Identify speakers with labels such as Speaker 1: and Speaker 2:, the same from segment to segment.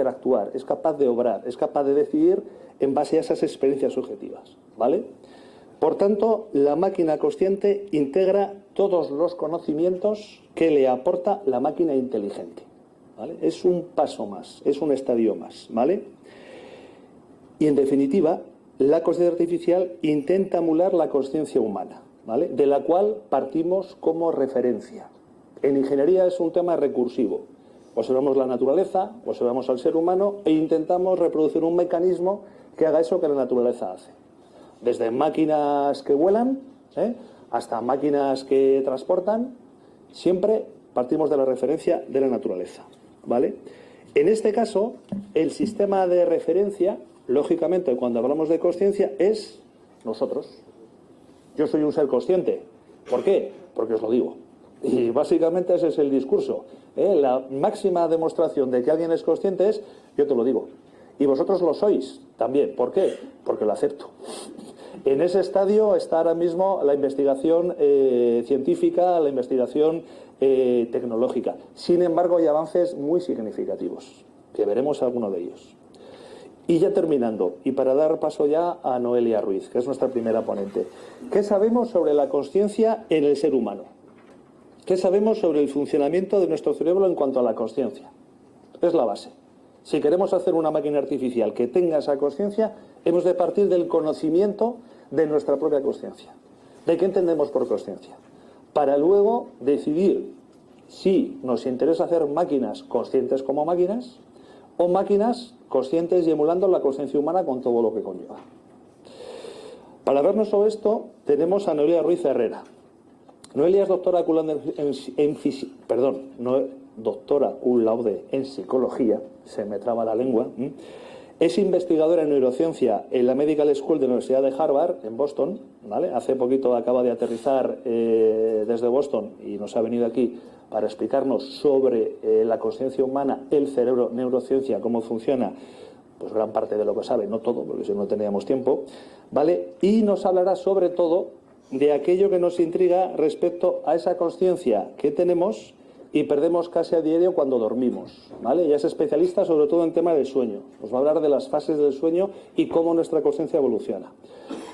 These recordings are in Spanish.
Speaker 1: interactuar, es capaz de obrar, es capaz de decidir en base a esas experiencias subjetivas, ¿vale? Por tanto, la máquina consciente integra todos los conocimientos que le aporta la máquina inteligente, ¿vale? Es un paso más, es un estadio más, ¿vale? Y en definitiva, la consciencia artificial intenta emular la consciencia humana, ¿vale? De la cual partimos como referencia. En ingeniería es un tema recursivo. Observamos la naturaleza, observamos al ser humano e intentamos reproducir un mecanismo que haga eso que la naturaleza hace. Desde máquinas que vuelan, hasta máquinas que transportan, siempre partimos de la referencia de la naturaleza, ¿vale? En este caso, el sistema de referencia, lógicamente, cuando hablamos de consciencia, es nosotros. Yo soy un ser consciente. ¿Por qué? Porque os lo digo. Y básicamente ese es el discurso. La máxima demostración de que alguien es consciente es, yo te lo digo. Y vosotros lo sois también. ¿Por qué? Porque lo acepto. En ese estadio está ahora mismo la investigación científica, la investigación tecnológica. Sin embargo, hay avances muy significativos, que veremos algunos de ellos. Y ya terminando, y para dar paso ya a Noelia Ruiz, que es nuestra primera ponente. ¿Qué sabemos sobre la consciencia en el ser humano? ¿Qué sabemos sobre el funcionamiento de nuestro cerebro en cuanto a la consciencia? Es la base. Si queremos hacer una máquina artificial que tenga esa consciencia, hemos de partir del conocimiento de nuestra propia consciencia. ¿De qué entendemos por consciencia? Para luego decidir si nos interesa hacer máquinas conscientes como máquinas o máquinas conscientes y emulando la consciencia humana con todo lo que conlleva. Para hablarnos sobre esto, tenemos a Noelia Ruiz Herrera. Noelia es doctora cum laude en psicología, se me traba la lengua. Es investigadora en neurociencia en la Medical School de la Universidad de Harvard, en Boston, ¿vale? Hace poquito acaba de aterrizar desde Boston y nos ha venido aquí para explicarnos sobre la consciencia humana, el cerebro, neurociencia, cómo funciona, pues gran parte de lo que sabe, no todo, porque si no teníamos tiempo, ¿vale? Y nos hablará sobre todo de aquello que nos intriga respecto a esa consciencia que tenemos y perdemos casi a diario cuando dormimos, ¿vale? Ella es especialista sobre todo en tema del sueño. Nos va a hablar de las fases del sueño y cómo nuestra consciencia evoluciona.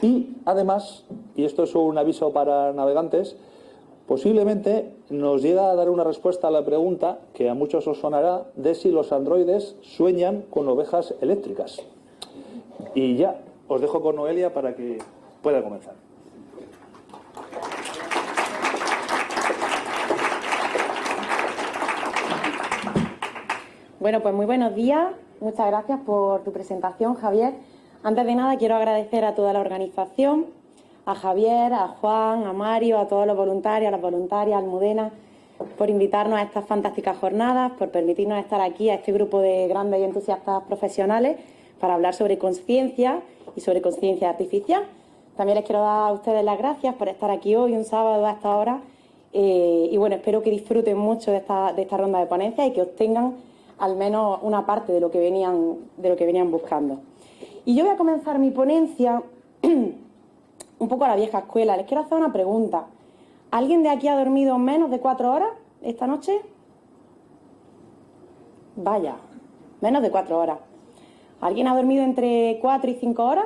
Speaker 1: Y además, y esto es un aviso para navegantes, posiblemente nos llega a dar una respuesta a la pregunta que a muchos os sonará de si los androides sueñan con ovejas eléctricas. Y ya, os dejo con Noelia para que pueda comenzar.
Speaker 2: Bueno, pues muy buenos días. Muchas gracias por tu presentación, Javier. Antes de nada, quiero agradecer a toda la organización, a Javier, a Juan, a Mario, a todos los voluntarios, a las voluntarias, a Almudena, por invitarnos a estas fantásticas jornadas, por permitirnos estar aquí a este grupo de grandes y entusiastas profesionales para hablar sobre conciencia y sobre conciencia artificial. También les quiero dar a ustedes las gracias por estar aquí hoy, un sábado a esta hora. Y bueno, espero que disfruten mucho de esta ronda de ponencia y que obtengan al menos una parte de lo que venían buscando. Y yo voy a comenzar mi ponencia un poco a la vieja escuela. Les quiero hacer una pregunta. ¿Alguien de aquí ha dormido menos de 4 horas esta noche? Vaya, menos de 4 horas. ¿Alguien ha dormido entre 4 y 5 horas?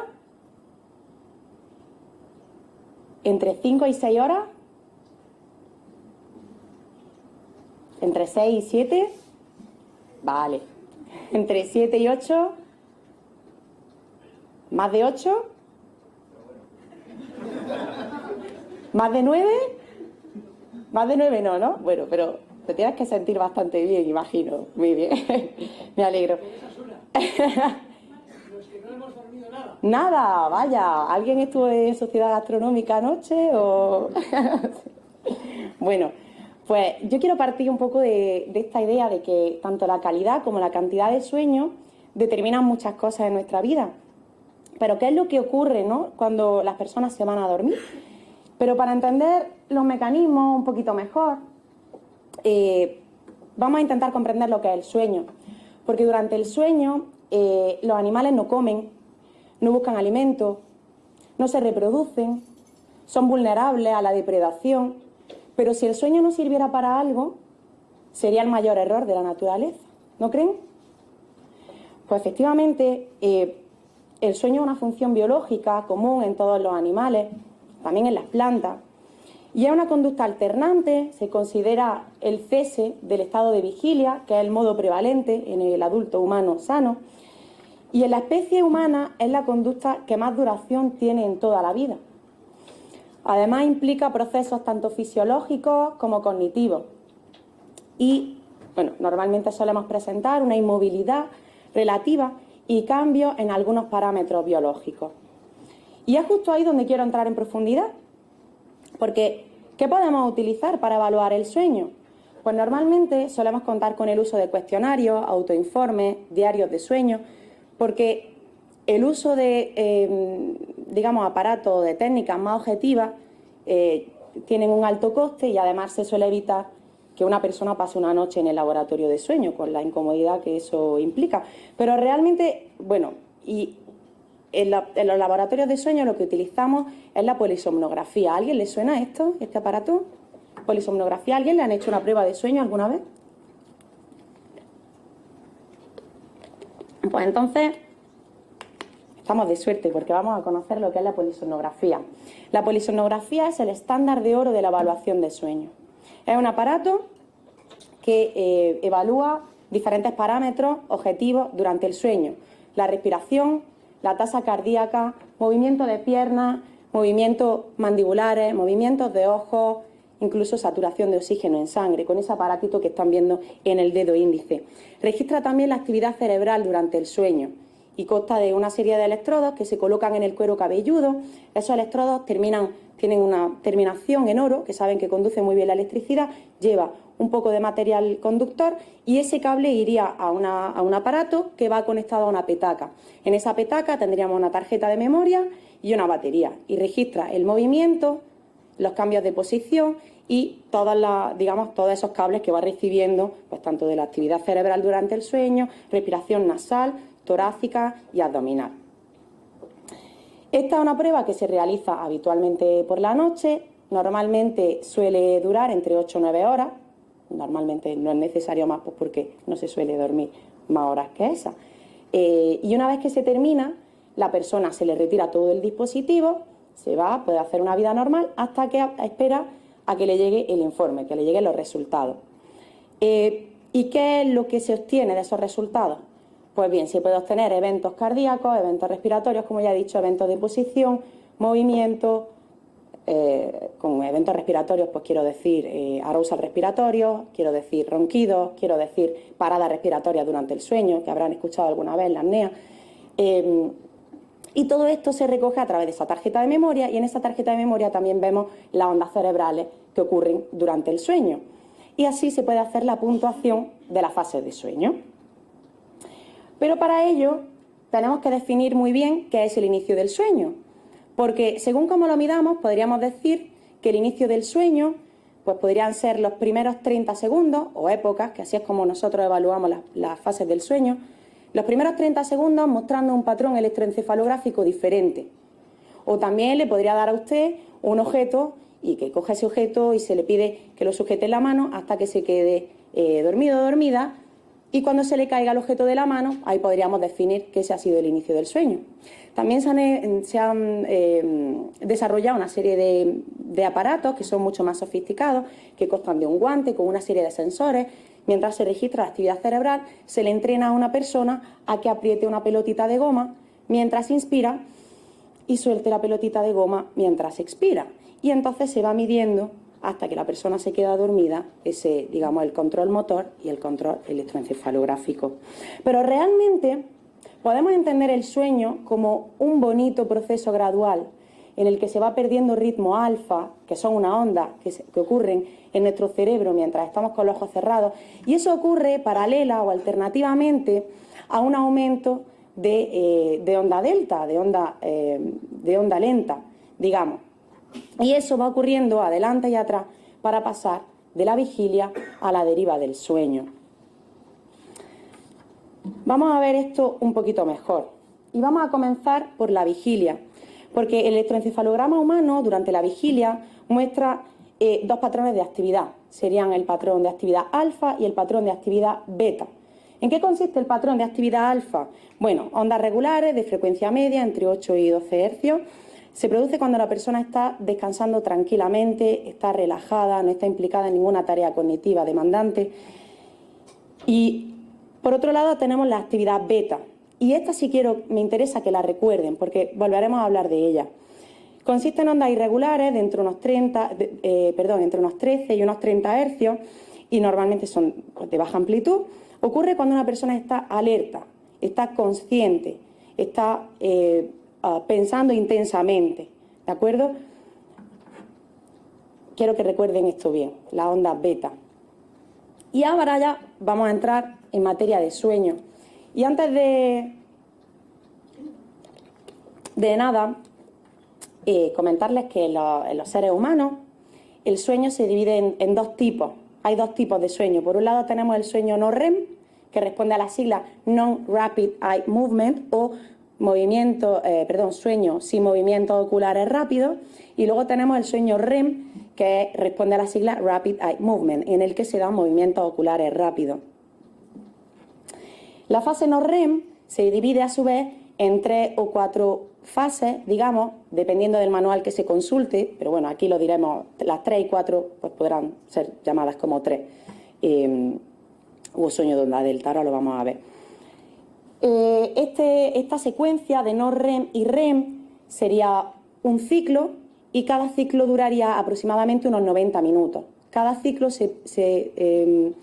Speaker 2: ¿Entre 5 y 6 horas? ¿Entre 6 y 7? Vale. ¿Entre 7 y 8? ¿Más de 8? ¿Más de 9? Más de 9 no, ¿no? Bueno, pero te tienes que sentir bastante bien, imagino. Muy bien. Me alegro.
Speaker 3: Los que no hemos dormido nada.
Speaker 2: Nada, vaya. ¿Alguien estuvo en Sociedad Gastronómica anoche o...? Bueno, pues yo quiero partir un poco de esta idea de que tanto la calidad como la cantidad de sueño determinan muchas cosas en nuestra vida. Pero ¿qué es lo que ocurre, ¿no?, cuando las personas se van a dormir? Pero para entender los mecanismos un poquito mejor, vamos a intentar comprender lo que es el sueño. Porque durante el sueño los animales no comen, no buscan alimento, no se reproducen, son vulnerables a la depredación. Pero si el sueño no sirviera para algo, sería el mayor error de la naturaleza, ¿no creen? Pues efectivamente, el sueño es una función biológica común en todos los animales, también en las plantas, y es una conducta alternante. Se considera el cese del estado de vigilia, que es el modo prevalente en el adulto humano sano, y en la especie humana es la conducta que más duración tiene en toda la vida. Además implica procesos tanto fisiológicos como cognitivos y, bueno, normalmente solemos presentar una inmovilidad relativa y cambios en algunos parámetros biológicos. Y es justo ahí donde quiero entrar en profundidad, porque ¿qué podemos utilizar para evaluar el sueño? Pues normalmente solemos contar con el uso de cuestionarios, autoinformes, diarios de sueño, porque el uso de, digamos, aparatos de técnicas más objetivas tienen un alto coste y además se suele evitar que una persona pase una noche en el laboratorio de sueño, con la incomodidad que eso implica. Pero realmente, bueno, y en los laboratorios de sueño lo que utilizamos es la polisomnografía. ¿A alguien le suena esto, este aparato? Polisomnografía. ¿A alguien le han hecho una prueba de sueño alguna vez? Pues entonces estamos de suerte porque vamos a conocer lo que es la polisomnografía. La polisomnografía es el estándar de oro de la evaluación de sueño. Es un aparato que evalúa diferentes parámetros objetivos durante el sueño. La respiración, la tasa cardíaca, movimiento de piernas, movimientos mandibulares, movimientos de ojos, incluso saturación de oxígeno en sangre, con ese aparatito que están viendo en el dedo índice. Registra también la actividad cerebral durante el sueño y consta de una serie de electrodos que se colocan en el cuero cabelludo. Esos electrodos tienen una terminación en oro, que saben que conduce muy bien la electricidad, lleva un poco de material conductor y ese cable iría a un aparato que va conectado a una petaca. En esa petaca tendríamos una tarjeta de memoria y una batería y registra el movimiento, los cambios de posición y todos esos cables que va recibiendo, pues tanto de la actividad cerebral durante el sueño, respiración nasal, torácica y abdominal. Esta es una prueba que se realiza habitualmente por la noche, normalmente suele durar entre 8 o 9 horas, normalmente no es necesario más pues porque no se suele dormir más horas que esa. Y una vez que se termina, la persona se le retira todo el dispositivo, se va, puede hacer una vida normal hasta que espera a que le llegue el informe, que le lleguen los resultados. ¿Y qué es lo que se obtiene de esos resultados? Pues bien, se puede obtener eventos cardíacos, eventos respiratorios, como ya he dicho, eventos de posición, movimiento, con eventos respiratorios, pues quiero decir arousal respiratorio, quiero decir ronquidos, quiero decir parada respiratoria durante el sueño, que habrán escuchado alguna vez, la apnea. Y todo esto se recoge a través de esa tarjeta de memoria y en esa tarjeta de memoria también vemos las ondas cerebrales que ocurren durante el sueño. Y así se puede hacer la puntuación de las fases de sueño. Pero para ello tenemos que definir muy bien qué es el inicio del sueño, porque según cómo lo midamos podríamos decir que el inicio del sueño pues podrían ser los primeros 30 segundos o épocas, que así es como nosotros evaluamos las fases del sueño, los primeros 30 segundos mostrando un patrón electroencefalográfico diferente. O también le podría dar a usted un objeto y que coja ese objeto y se le pide que lo sujete en la mano hasta que se quede dormido o dormida. Y cuando se le caiga el objeto de la mano, ahí podríamos definir que ese ha sido el inicio del sueño. También se han desarrollado una serie de aparatos que son mucho más sofisticados, que constan de un guante con una serie de sensores. Mientras se registra la actividad cerebral, se le entrena a una persona a que apriete una pelotita de goma mientras inspira y suelte la pelotita de goma mientras expira. Y entonces se va midiendo hasta que la persona se queda dormida, ese, digamos, el control motor y el control electroencefalográfico. Pero realmente podemos entender el sueño como un bonito proceso gradual en el que se va perdiendo ritmo alfa, que son unas ondas que ocurren en nuestro cerebro mientras estamos con los ojos cerrados, y eso ocurre paralela o alternativamente a un aumento de onda delta, de onda lenta, digamos. Y eso va ocurriendo adelante y atrás para pasar de la vigilia a la deriva del sueño. Vamos a ver esto un poquito mejor y vamos a comenzar por la vigilia, porque el electroencefalograma humano durante la vigilia muestra dos patrones de actividad. Serían el patrón de actividad alfa y el patrón de actividad beta. ¿En qué consiste el patrón de actividad alfa? Bueno, ondas regulares de frecuencia media entre 8 y 12 hercios. Se produce cuando la persona está descansando tranquilamente, está relajada, no está implicada en ninguna tarea cognitiva demandante. Y por otro lado tenemos la actividad beta. Y esta sí me interesa que la recuerden, porque volveremos a hablar de ella. Consiste en ondas irregulares de entre unos 13 y unos 30 hercios y normalmente son de baja amplitud. Ocurre cuando una persona está alerta, está consciente, está pensando intensamente, ¿de acuerdo? Quiero que recuerden esto bien, las ondas beta. Y ahora ya vamos a entrar en materia de sueño. Y antes de nada, comentarles que en los seres humanos el sueño se divide en dos tipos. Hay dos tipos de sueño. Por un lado tenemos el sueño no REM, que responde a la sigla Non-Rapid Eye Movement o sueño sin movimientos oculares rápidos. Y luego tenemos el sueño REM, que responde a la sigla Rapid Eye Movement, en el que se dan movimientos oculares rápidos. La fase no REM se divide a su vez en 3 o 4 fases, digamos, dependiendo del manual que se consulte, pero bueno, aquí lo diremos, las 3 y 4 pues podrán ser llamadas como 3, o sueño de onda delta, ahora lo vamos a ver. Esta secuencia de no REM y REM sería un ciclo y cada ciclo duraría aproximadamente unos 90 minutos. Cada ciclo se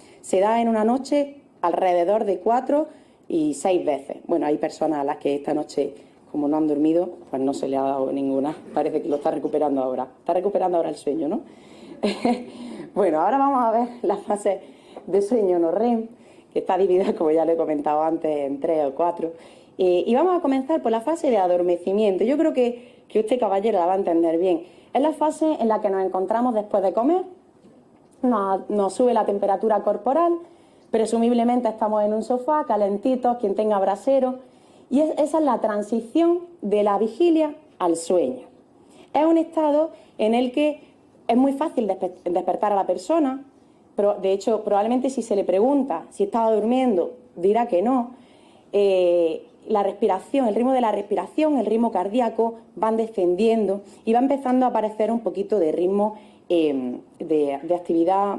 Speaker 2: da en una noche alrededor de 4 y 6 veces. Bueno, hay personas a las que esta noche, como no han dormido, pues no se le ha dado ninguna. Parece que lo está recuperando ahora. Está recuperando ahora el sueño, ¿no? Bueno, ahora vamos a ver la fase de sueño no REM, que está dividida, como ya le he comentado antes, en 3 o 4. Y vamos a comenzar por la fase de adormecimiento. Yo creo que usted, caballero, la va a entender bien. Es la fase en la que nos encontramos después de comer. Nos sube la temperatura corporal. Presumiblemente estamos en un sofá, calentitos, quien tenga brasero. Y esa es la transición de la vigilia al sueño. Es un estado en el que es muy fácil despertar a la persona, pero de hecho probablemente si se le pregunta si estaba durmiendo, dirá que no. La respiración, el ritmo de la respiración, el ritmo cardíaco van descendiendo y va empezando a aparecer un poquito de ritmo de actividad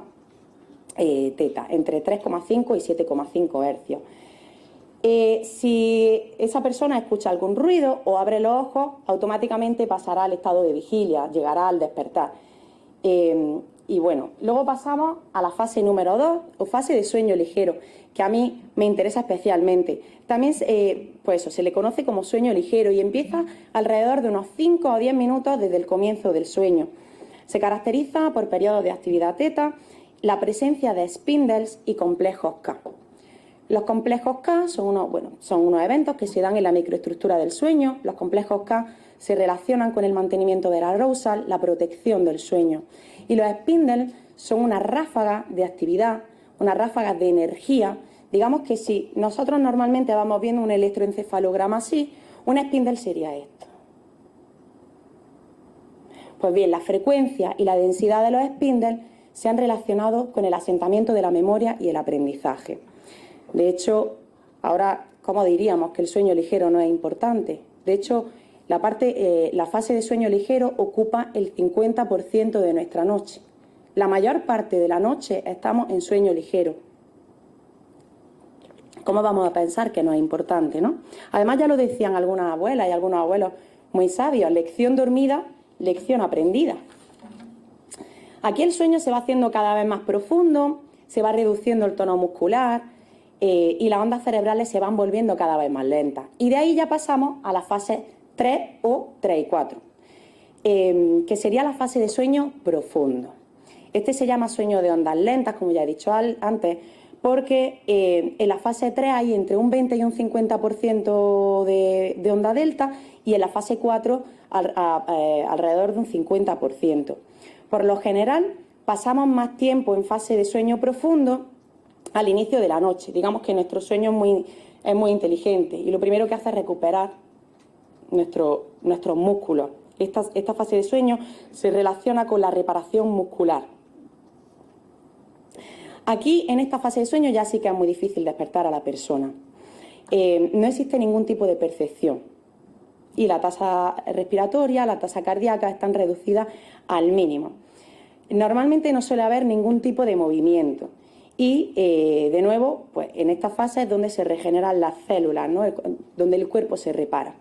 Speaker 2: teta, entre 3,5 y 7,5 hercios. Si esa persona escucha algún ruido o abre los ojos, automáticamente pasará al estado de vigilia, llegará al despertar. Y bueno, luego pasamos a la fase número 2 o fase de sueño ligero, que a mí me interesa especialmente. También pues eso, se le conoce como sueño ligero y empieza alrededor de unos 5 o 10 minutos desde el comienzo del sueño. Se caracteriza por periodos de actividad teta, la presencia de spindles y complejos K. Los complejos K son unos eventos que se dan en la microestructura del sueño. Los complejos K se relacionan con el mantenimiento del arousal, la protección del sueño. Y los spindles son unas ráfagas de actividad, unas ráfagas de energía. Digamos que si nosotros normalmente vamos viendo un electroencefalograma así, un spindle sería esto. Pues bien, la frecuencia y la densidad de los spindles se han relacionado con el asentamiento de la memoria y el aprendizaje. De hecho, ahora, ¿cómo diríamos que el sueño ligero no es importante? De hecho, la fase de sueño ligero ocupa el 50% de nuestra noche. La mayor parte de la noche estamos en sueño ligero. ¿Cómo vamos a pensar que no es importante, no? Además, ya lo decían algunas abuelas y algunos abuelos muy sabios, lección dormida, lección aprendida. Aquí el sueño se va haciendo cada vez más profundo, se va reduciendo el tono muscular y las ondas cerebrales se van volviendo cada vez más lentas. Y de ahí ya pasamos a la fase 3 o 3 y 4, que sería la fase de sueño profundo. Este se llama sueño de ondas lentas, como ya he dicho antes, porque en la fase 3 hay entre un 20 y un 50% de onda delta y en la fase 4 alrededor de un 50%. Por lo general, pasamos más tiempo en fase de sueño profundo al inicio de la noche. Digamos que nuestro sueño es muy inteligente y lo primero que hace es recuperar nuestros músculos. Esta fase de sueño se relaciona con la reparación muscular. Aquí, en esta fase de sueño, ya sí que es muy difícil despertar a la persona. No existe ningún tipo de percepción y la tasa respiratoria, la tasa cardíaca están reducidas al mínimo. Normalmente no suele haber ningún tipo de movimiento y, de nuevo, pues en esta fase es donde se regeneran las células, ¿no? Donde el cuerpo se repara.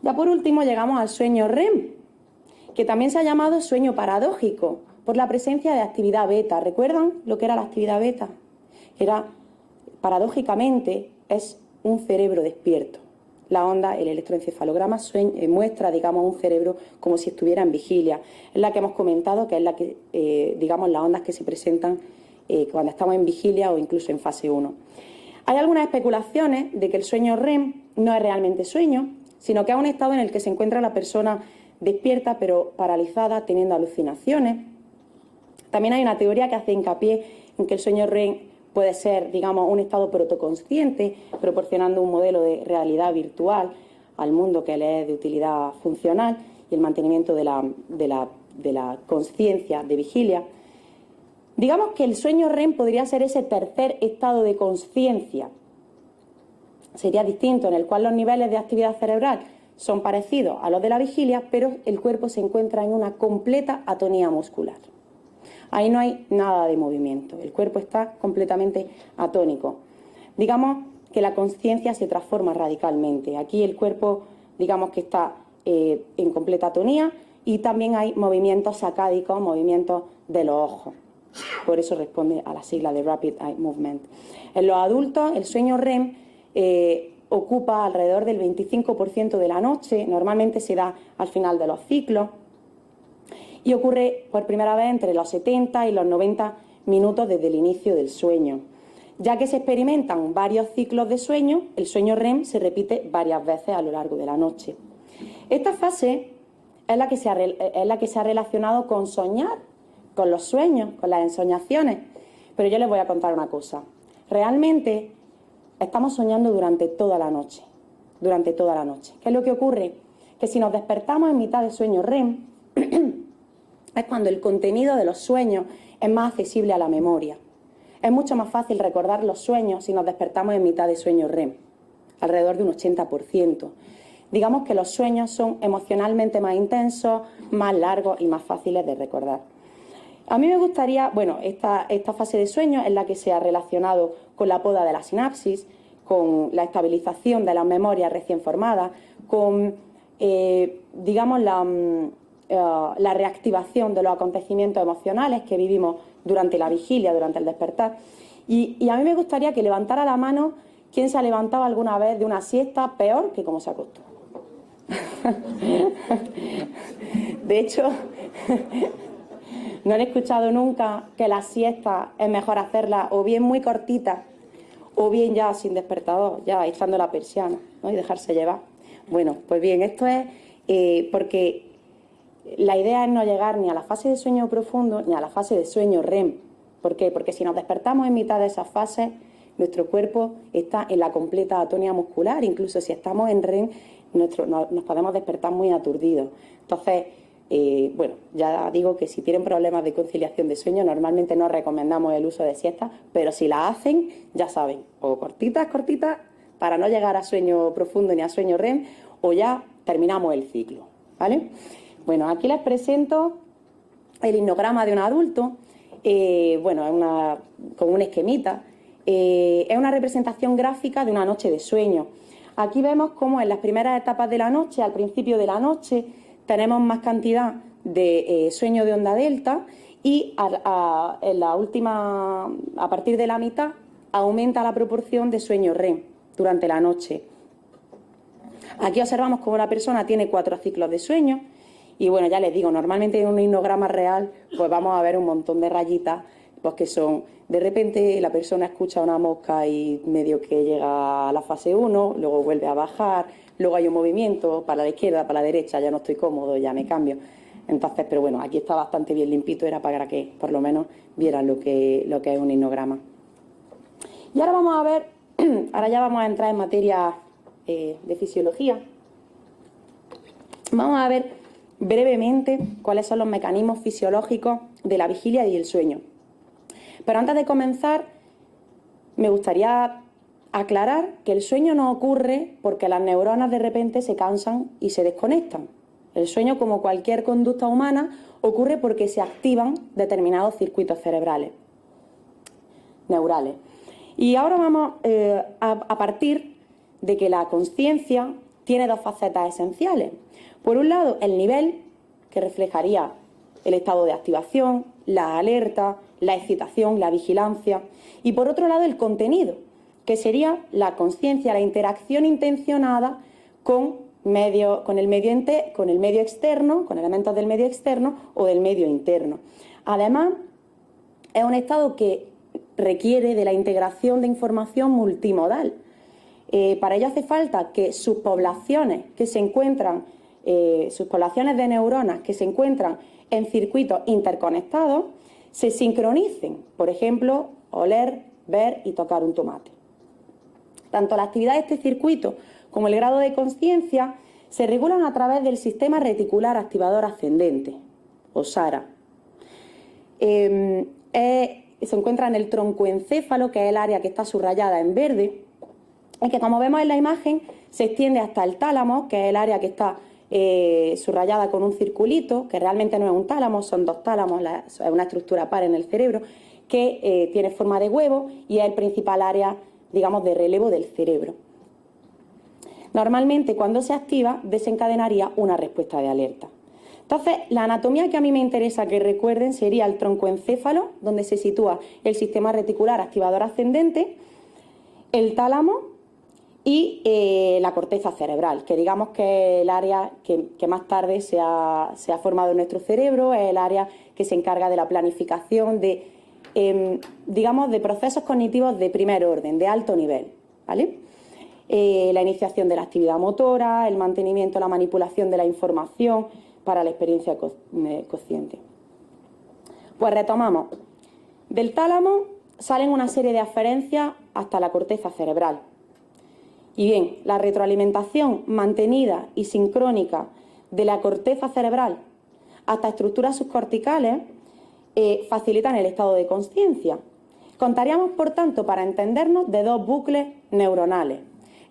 Speaker 2: Ya por último llegamos al sueño REM, que también se ha llamado sueño paradójico, por la presencia de actividad beta. ¿Recuerdan lo que era la actividad beta? Era, paradójicamente, es un cerebro despierto. La onda, el electroencefalograma muestra, digamos, un cerebro como si estuviera en vigilia. Es la que hemos comentado, que es la que, digamos, las ondas que se presentan cuando estamos en vigilia o incluso en fase 1. Hay algunas especulaciones de que el sueño REM no es realmente sueño, sino que es un estado en el que se encuentra la persona despierta pero paralizada, teniendo alucinaciones. También hay una teoría que hace hincapié en que el sueño REM puede ser, digamos, un estado protoconsciente, proporcionando un modelo de realidad virtual al mundo que le es de utilidad funcional y el mantenimiento de la consciencia de vigilia. Digamos que el sueño REM podría ser ese tercer estado de consciencia. Sería distinto, en el cual los niveles de actividad cerebral son parecidos a los de la vigilia, pero el cuerpo se encuentra en una completa atonía muscular. Ahí no hay nada de movimiento, el cuerpo está completamente atónico. Digamos que la consciencia se transforma radicalmente. Aquí el cuerpo, digamos que está en completa atonía y también hay movimientos sacádicos, movimientos de los ojos. Por eso responde a la sigla de Rapid Eye Movement. En los adultos, el sueño REM ocupa alrededor del 25% de la noche, normalmente se da al final de los ciclos y ocurre por primera vez entre los 70 y los 90 minutos desde el inicio del sueño. Ya que se experimentan varios ciclos de sueño, el sueño REM se repite varias veces a lo largo de la noche. Esta fase es la que se ha relacionado con soñar, con los sueños, con las ensoñaciones. Pero yo les voy a contar una cosa. Realmente estamos soñando durante toda la noche. Durante toda la noche. ¿Qué es lo que ocurre? Que si nos despertamos en mitad de sueño REM, es cuando el contenido de los sueños es más accesible a la memoria. Es mucho más fácil recordar los sueños si nos despertamos en mitad de sueño REM, alrededor de un 80%. Digamos que los sueños son emocionalmente más intensos, más largos y más fáciles de recordar. A mí me gustaría, bueno, esta fase de sueño es la que se ha relacionado con la poda de la sinapsis, con la estabilización de las memorias recién formadas, con, digamos, la reactivación de los acontecimientos emocionales que vivimos durante la vigilia, durante el despertar. Y a mí me gustaría que levantara la mano quién se ha levantado alguna vez de una siesta peor que como se acostó. De hecho, no han escuchado nunca que la siesta es mejor hacerla o bien muy cortita o bien ya sin despertador, ya echando la persiana, ¿no? Y dejarse llevar. Bueno, pues bien, esto es porque la idea es no llegar ni a la fase de sueño profundo ni a la fase de sueño REM. ¿Por qué? Porque si nos despertamos en mitad de esas fases, nuestro cuerpo está en la completa atonía muscular. Incluso si estamos en REM, nos podemos despertar muy aturdidos. Entonces, bueno, ya digo que si tienen problemas de conciliación de sueño, normalmente no recomendamos el uso de siestas, pero si la hacen, ya saben, o cortitas, para no llegar a sueño profundo ni a sueño REM, o ya terminamos el ciclo, ¿vale? Bueno, aquí les presento el hipnograma de un adulto. Bueno, es con un esquemita. Es una representación gráfica de una noche de sueño. Aquí vemos cómo en las primeras etapas de la noche, al principio de la noche, tenemos más cantidad de sueño de onda delta y en la última, a partir de la mitad, aumenta la proporción de sueño REM durante la noche. Aquí observamos cómo la persona tiene 4 ciclos de sueño y bueno, ya les digo, normalmente en un hipnograma real pues vamos a ver un montón de rayitas pues que son, de repente la persona escucha una mosca y medio que llega a la fase 1, luego vuelve a bajar, luego hay un movimiento para la izquierda, para la derecha, ya no estoy cómodo, ya me cambio. Entonces, pero bueno, aquí está bastante bien limpito, era para que por lo menos vieran lo que es un hipnograma. Y ahora vamos a ver, ahora ya vamos a entrar en materia de fisiología. Vamos a ver brevemente cuáles son los mecanismos fisiológicos de la vigilia y el sueño. Pero antes de comenzar, me gustaría aclarar que el sueño no ocurre porque las neuronas de repente se cansan y se desconectan. El sueño, como cualquier conducta humana, ocurre porque se activan determinados circuitos cerebrales, neurales. Y ahora vamos a partir de que la consciencia tiene dos facetas esenciales. Por un lado, el nivel, que reflejaría el estado de activación, la alerta, la excitación, la vigilancia. Y por otro lado, el contenido, que sería la consciencia, la interacción intencionada con el medio externo, con elementos del medio externo o del medio interno. Además, es un estado que requiere de la integración de información multimodal. Para ello hace falta que sus poblaciones de neuronas que se encuentran en circuitos interconectados se sincronicen. Por ejemplo, oler, ver y tocar un tomate. Tanto la actividad de este circuito como el grado de conciencia se regulan a través del sistema reticular activador ascendente, o SARA. Se encuentra en el troncoencéfalo, que es el área que está subrayada en verde, y que, como vemos en la imagen, se extiende hasta el tálamo, que es el área que está subrayada con un circulito, que realmente no es un tálamo, son dos tálamos, es una estructura par en el cerebro, que tiene forma de huevo y es el principal área, digamos, de relevo del cerebro. Normalmente, cuando se activa, desencadenaría una respuesta de alerta. Entonces, la anatomía que a mí me interesa que recuerden sería el troncoencéfalo, donde se sitúa el sistema reticular activador ascendente, el tálamo y la corteza cerebral, que digamos que es el área que más tarde se ha formado en nuestro cerebro, es el área que se encarga de la planificación de procesos cognitivos de primer orden, de alto nivel, ¿vale? La iniciación de la actividad motora, el mantenimiento, la manipulación de la información para la experiencia consciente. Pues retomamos. Del tálamo salen una serie de aferencias hasta la corteza cerebral. Y bien, la retroalimentación mantenida y sincrónica de la corteza cerebral hasta estructuras subcorticales facilitan el estado de consciencia. Contaríamos, por tanto, para entendernos, de dos bucles neuronales.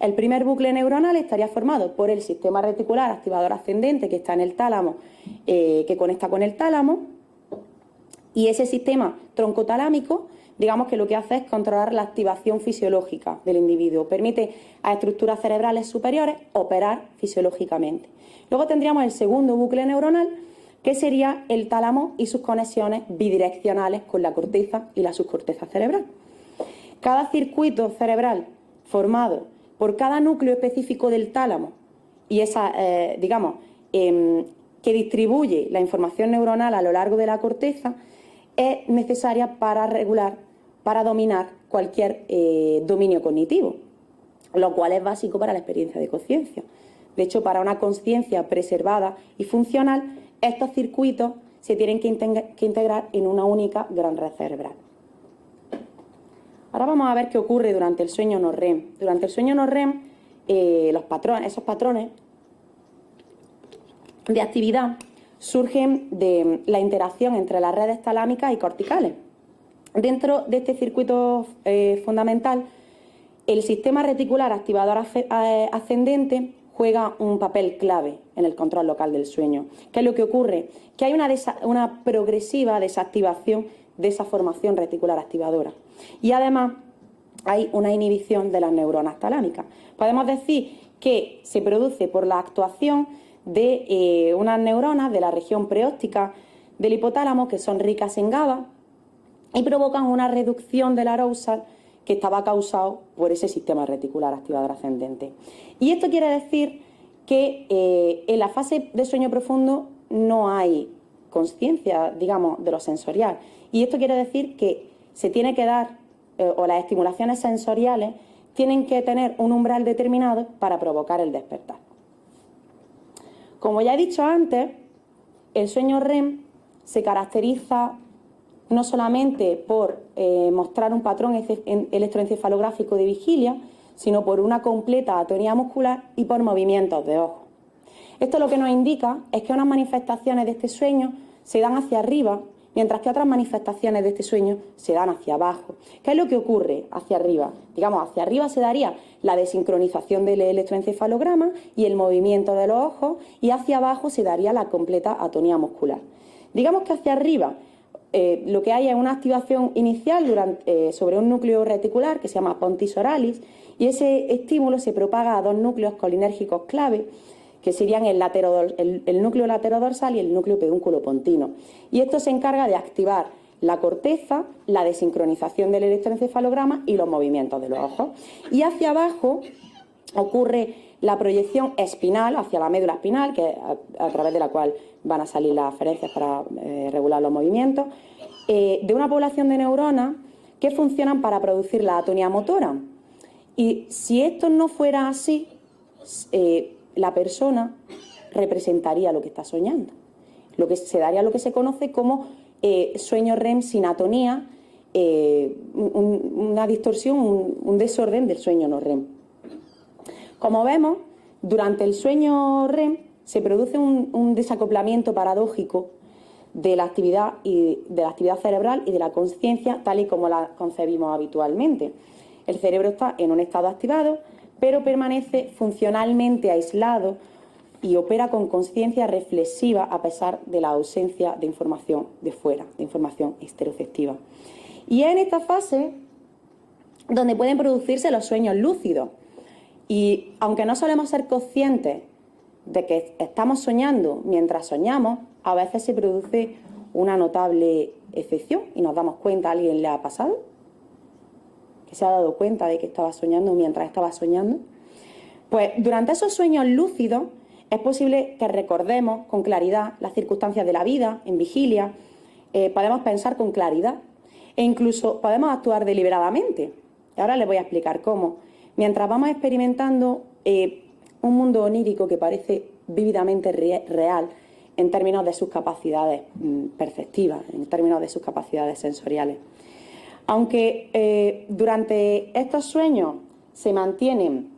Speaker 2: El primer bucle neuronal estaría formado por el sistema reticular activador ascendente, que está en el tálamo, que conecta con el tálamo, y ese sistema troncotalámico, digamos que lo que hace es controlar la activación fisiológica del individuo, permite a estructuras cerebrales superiores operar fisiológicamente. Luego tendríamos el segundo bucle neuronal, que sería el tálamo y sus conexiones bidireccionales con la corteza y la subcorteza cerebral. Cada circuito cerebral formado por cada núcleo específico del tálamo y que distribuye la información neuronal a lo largo de la corteza, es necesaria para dominar cualquier dominio cognitivo, lo cual es básico para la experiencia de conciencia. De hecho, para una conciencia preservada y funcional, estos circuitos se tienen que integrar en una única gran red cerebral. Ahora vamos a ver qué ocurre durante el sueño no REM. Durante el sueño no REM, esos patrones de actividad surgen de la interacción entre las redes talámicas y corticales. Dentro de este circuito fundamental, el sistema reticular activador ascendente juega un papel clave en el control local del sueño. ¿Qué es lo que ocurre? Que hay una progresiva desactivación de esa formación reticular activadora. Y además hay una inhibición de las neuronas talámicas. Podemos decir que se produce por la actuación de unas neuronas de la región preóptica del hipotálamo que son ricas en GABA y provocan una reducción del arousal que estaba causado por ese sistema reticular activador ascendente. Y esto quiere decir que en la fase de sueño profundo no hay consciencia, digamos, de lo sensorial. Y esto quiere decir que se tiene que dar, o las estimulaciones sensoriales tienen que tener un umbral determinado para provocar el despertar. Como ya he dicho antes, el sueño REM se caracteriza no solamente por mostrar un patrón electroencefalográfico de vigilia, sino por una completa atonía muscular y por movimientos de ojos. Esto lo que nos indica es que unas manifestaciones de este sueño se dan hacia arriba mientras que otras manifestaciones de este sueño se dan hacia abajo. ¿Qué es lo que ocurre hacia arriba? Digamos, hacia arriba se daría la desincronización del electroencefalograma y el movimiento de los ojos, y hacia abajo se daría la completa atonía muscular. Digamos que hacia arriba lo que hay es una activación inicial sobre un núcleo reticular que se llama pontis oralis, y ese estímulo se propaga a dos núcleos colinérgicos clave, que serían el núcleo laterodorsal y el núcleo pedúnculo pontino. Y esto se encarga de activar la corteza, la desincronización del electroencefalograma y los movimientos de los ojos. Y hacia abajo ocurre la proyección espinal hacia la médula espinal, que a través de la cual van a salir las aferencias para regular los movimientos, de una población de neuronas que funcionan para producir la atonía motora. Y si esto no fuera así, la persona representaría lo que está soñando. Se daría lo que se conoce como sueño REM sin atonía, una distorsión, un desorden del sueño no REM. Como vemos, durante el sueño REM se produce un desacoplamiento paradójico de la actividad cerebral y de la conciencia tal y como la concebimos habitualmente. El cerebro está en un estado activado, pero permanece funcionalmente aislado y opera con conciencia reflexiva a pesar de la ausencia de información de fuera, de información estereoceptiva. Y es en esta fase donde pueden producirse los sueños lúcidos. Y aunque no solemos ser conscientes de que estamos soñando mientras soñamos, a veces se produce una notable excepción y nos damos cuenta, ¿a alguien le ha pasado? ¿Que se ha dado cuenta de que estaba soñando mientras estaba soñando? Pues durante esos sueños lúcidos es posible que recordemos con claridad las circunstancias de la vida, en vigilia, podemos pensar con claridad e incluso podemos actuar deliberadamente. Y ahora les voy a explicar cómo. Mientras vamos experimentando un mundo onírico que parece vívidamente real en términos de sus capacidades perceptivas, en términos de sus capacidades sensoriales. Aunque durante estos sueños se mantienen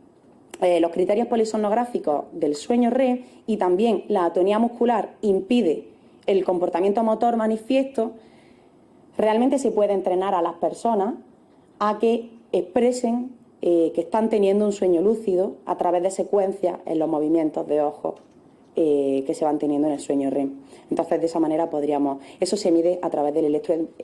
Speaker 2: los criterios polisomnográficos del sueño REM y también la atonía muscular impide el comportamiento motor manifiesto, realmente se puede entrenar a las personas a que expresen que están teniendo un sueño lúcido a través de secuencias en los movimientos de ojos que se van teniendo en el sueño REM. Entonces, de esa manera eso se mide a través del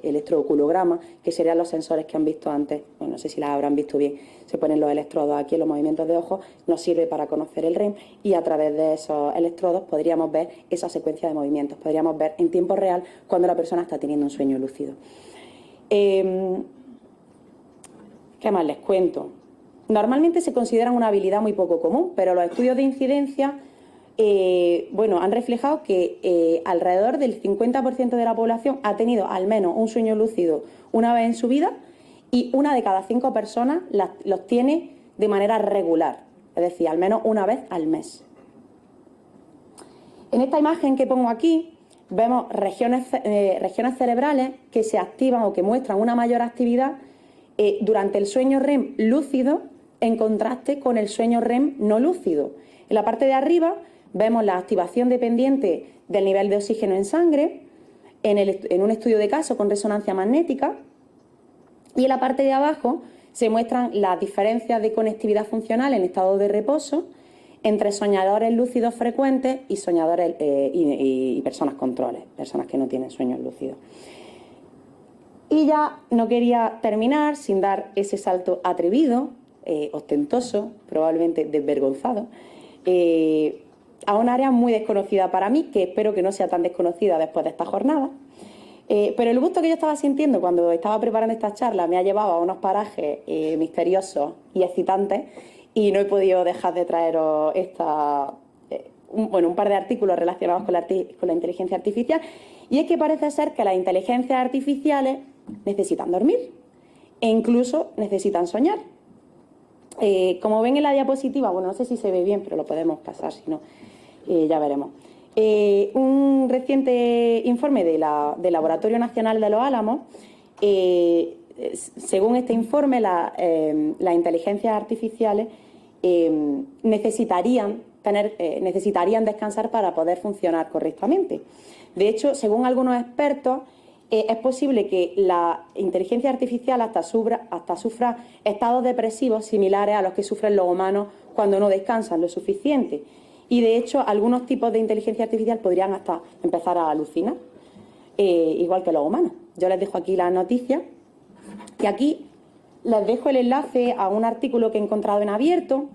Speaker 2: electrooculograma, que serían los sensores que han visto antes. Bueno, no sé si las habrán visto bien. Se ponen los electrodos aquí en los movimientos de ojos, nos sirve para conocer el REM y a través de esos electrodos podríamos ver esa secuencia de movimientos. Podríamos ver en tiempo real cuando la persona está teniendo un sueño lúcido. ¿Qué más les cuento? Normalmente se considera una habilidad muy poco común, pero los estudios de incidencia han reflejado que alrededor del 50% de la población ha tenido al menos un sueño lúcido una vez en su vida y una de cada 5 personas los tiene de manera regular, es decir, al menos una vez al mes. En esta imagen que pongo aquí vemos regiones cerebrales que se activan o que muestran una mayor actividad durante el sueño REM lúcido en contraste con el sueño REM no lúcido. En la parte de arriba vemos la activación dependiente del nivel de oxígeno en sangre en un estudio de caso con resonancia magnética, y en la parte de abajo se muestran las diferencias de conectividad funcional en estado de reposo entre soñadores lúcidos frecuentes y soñadores y personas controles, personas que no tienen sueños lúcidos. Y ya no quería terminar sin dar ese salto atrevido, ostentoso, probablemente desvergonzado, a un área muy desconocida para mí, que espero que no sea tan desconocida después de esta jornada. Pero el gusto que yo estaba sintiendo cuando estaba preparando esta charla me ha llevado a unos parajes misteriosos y excitantes, y no he podido dejar de traeros un par de artículos relacionados con la inteligencia artificial. Y es que parece ser que las inteligencias artificiales necesitan dormir e incluso necesitan soñar. Como ven en la diapositiva, bueno, no sé si se ve bien, pero lo podemos pasar, si no, ya veremos. Un reciente informe del Laboratorio Nacional de Los Álamos, según este informe, las inteligencias artificiales necesitarían descansar para poder funcionar correctamente. De hecho, según algunos expertos, es posible que la inteligencia artificial hasta sufra estados depresivos similares a los que sufren los humanos cuando no descansan lo suficiente. Y, de hecho, algunos tipos de inteligencia artificial podrían hasta empezar a alucinar, igual que los humanos. Yo les dejo aquí la noticia y aquí les dejo el enlace a un artículo que he encontrado en abierto.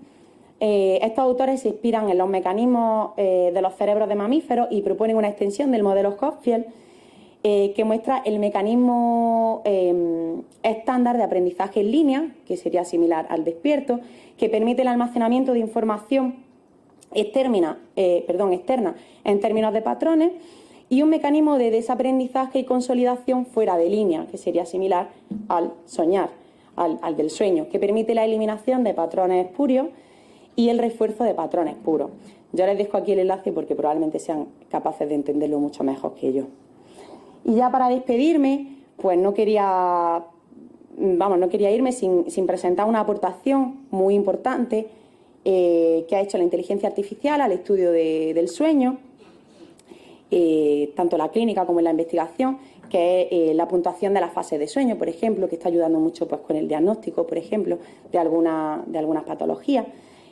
Speaker 2: Estos autores se inspiran en los mecanismos de los cerebros de mamíferos y proponen una extensión del modelo Hochschild que muestra el mecanismo estándar de aprendizaje en línea, que sería similar al despierto, que permite el almacenamiento de información externa en términos de patrones, y un mecanismo de desaprendizaje y consolidación fuera de línea, que sería similar al soñar, al del sueño, que permite la eliminación de patrones espurios y el refuerzo de patrones puros. Yo les dejo aquí el enlace porque probablemente sean capaces de entenderlo mucho mejor que yo. Y ya para despedirme, pues no quería irme sin presentar una aportación muy importante que ha hecho la inteligencia artificial al estudio del sueño, tanto en la clínica como en la investigación, que es la puntuación de las fases de sueño, por ejemplo, que está ayudando mucho pues, con el diagnóstico, por ejemplo, de algunas patologías.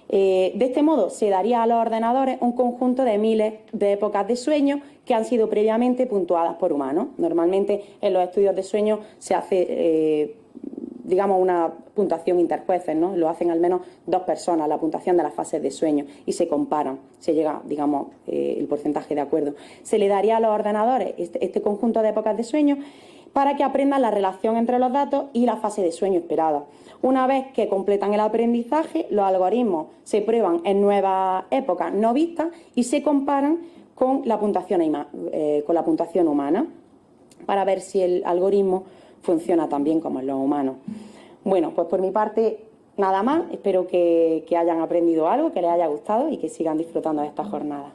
Speaker 2: De este modo, se daría a los ordenadores un conjunto de miles de épocas de sueño que han sido previamente puntuadas por humanos. Normalmente, en los estudios de sueño se hace, una puntuación interjueces, ¿no? Lo hacen al menos 2 personas, la puntuación de las fases de sueño, y se comparan, se llega, el porcentaje de acuerdo. Se le daría a los ordenadores este conjunto de épocas de sueño para que aprendan la relación entre los datos y la fase de sueño esperada. Una vez que completan el aprendizaje, los algoritmos se prueban en nuevas épocas no vistas y se comparan con la puntuación humana para ver si el algoritmo funciona tan bien como en los humanos. Bueno, pues por mi parte nada más. Espero que hayan aprendido algo, que les haya gustado y que sigan disfrutando de esta jornada.